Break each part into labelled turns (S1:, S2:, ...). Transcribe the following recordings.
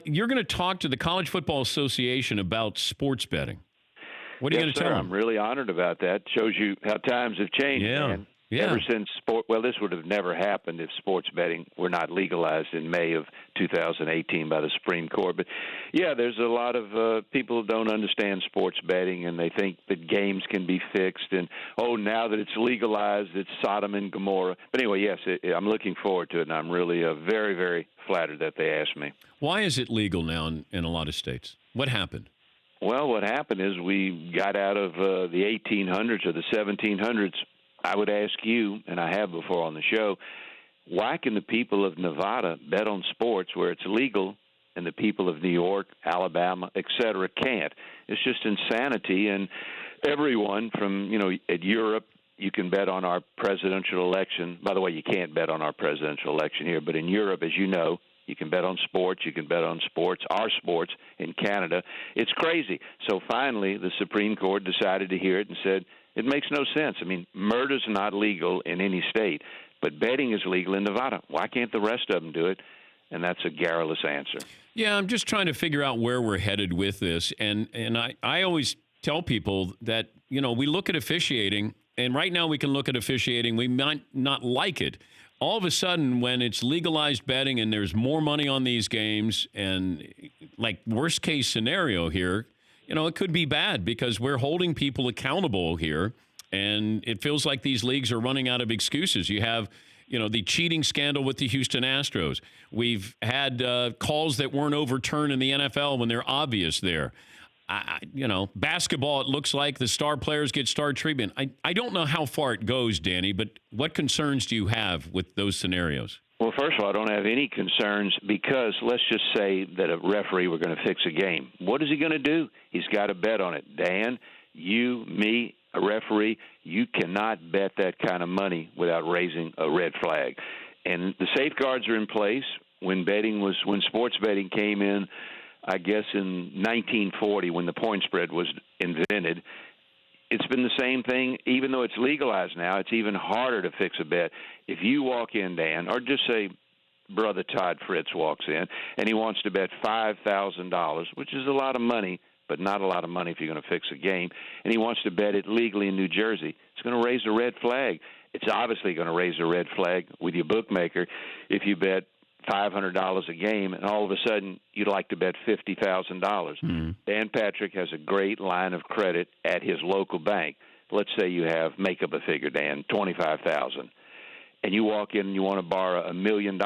S1: You're going to talk to the College Football Association about sports betting. What are you
S2: Yes,
S1: going to
S2: sir.
S1: tell them?
S2: I'm really honored about that. Shows you how times have changed, man.
S1: Yeah.
S2: Ever since sport, well, this would have never happened if sports betting were not legalized in May of 2018 by the Supreme Court. But yeah, there's a lot of people who don't understand sports betting, and they think that games can be fixed. And now that it's legalized, it's Sodom and Gomorrah. But anyway, yes, I'm looking forward to it, and I'm really very, very flattered that they asked me.
S1: Why is it legal now in a lot of states? What happened?
S2: Well, what happened is we got out of the 1800s or the 1700s. I would ask you, and I have before on the show, why can the people of Nevada bet on sports where it's legal and the people of New York, Alabama, et cetera, can't? It's just insanity. And everyone from, at Europe, you can bet on our presidential election. By the way, you can't bet on our presidential election here, but in Europe, as you know, you can bet on sports. You can bet on sports, our sports in Canada. It's crazy. So finally, the Supreme Court decided to hear it and said, it makes no sense. I mean, murder's not legal in any state, but betting is legal in Nevada. Why can't the rest of them do it? And that's a garrulous answer.
S1: Yeah, I'm just trying to figure out where we're headed with this. And I always tell people that, we look at officiating, and right now we can look at officiating. We might not like it. All of a sudden, when it's legalized betting and there's more money on these games, and like worst case scenario here, it could be bad because we're holding people accountable here, and it feels like these leagues are running out of excuses. You have, the cheating scandal with the Houston Astros. We've had calls that weren't overturned in the NFL when they're obvious there. Basketball, it looks like the star players get star treatment. I don't know how far it goes, Danny, but what concerns do you have with those scenarios?
S2: Well, first of all, I don't have any concerns because let's just say that a referee were going to fix a game. What is he going to do? He's got to bet on it. Dan, you, me, a referee, you cannot bet that kind of money without raising a red flag. And the safeguards are in place. When sports betting came in, I guess in 1940 when the point spread was invented, it's been the same thing. Even though it's legalized now, it's even harder to fix a bet. If you walk in, Dan, or just say Brother Todd Fritz walks in, and he wants to bet $5,000, which is a lot of money, but not a lot of money if you're going to fix a game, and he wants to bet it legally in New Jersey, it's going to raise a red flag. It's obviously going to raise a red flag with your bookmaker if you bet $500 a game, and all of a sudden you'd like to bet $50,000. Mm-hmm. Dan Patrick has a great line of credit at his local bank. Let's say you have, make up a figure, Dan, $25,000, and you walk in and you want to borrow $1 million.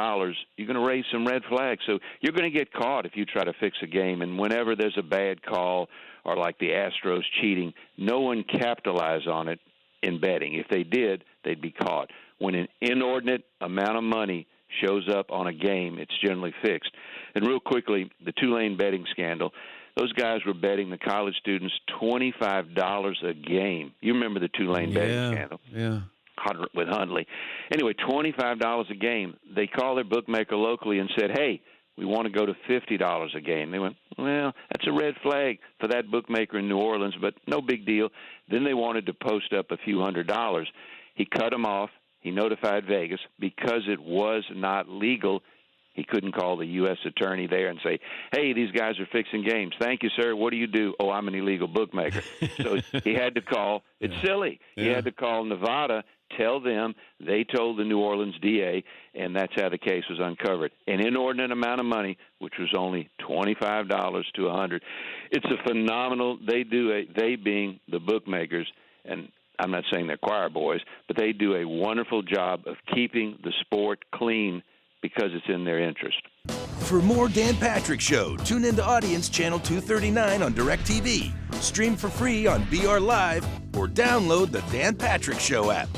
S2: You're going to raise some red flags. So you're going to get caught if you try to fix a game. And whenever there's a bad call or like the Astros cheating, no one capitalized on it in betting. If they did, they'd be caught. When an inordinate amount of money shows up on a game, it's generally fixed. And real quickly, the Tulane betting scandal, those guys were betting the college students $25 a game. You remember the Tulane betting scandal?
S1: Yeah.
S2: With Huntley. Anyway, $25 a game. They called their bookmaker locally and said, hey, we want to go to $50 a game. They went, well, that's a red flag for that bookmaker in New Orleans, but no big deal. Then they wanted to post up a few $100s. He cut them off. He notified Vegas because it was not legal. He couldn't call the U.S. attorney there and say, hey, these guys are fixing games. Thank you, sir. What do you do? Oh, I'm an illegal bookmaker. So he had to call. It's silly. He had to call Nevada, tell them they told the New Orleans DA, and that's how the case was uncovered. An inordinate amount of money, which was only $25 to $100. It's a phenomenal. They being the bookmakers, and I'm not saying they're choir boys, but they do a wonderful job of keeping the sport clean because it's in their interest.
S3: For more Dan Patrick Show, tune into Audience Channel 239 on DirecTV, stream for free on BR Live, or download the Dan Patrick Show app.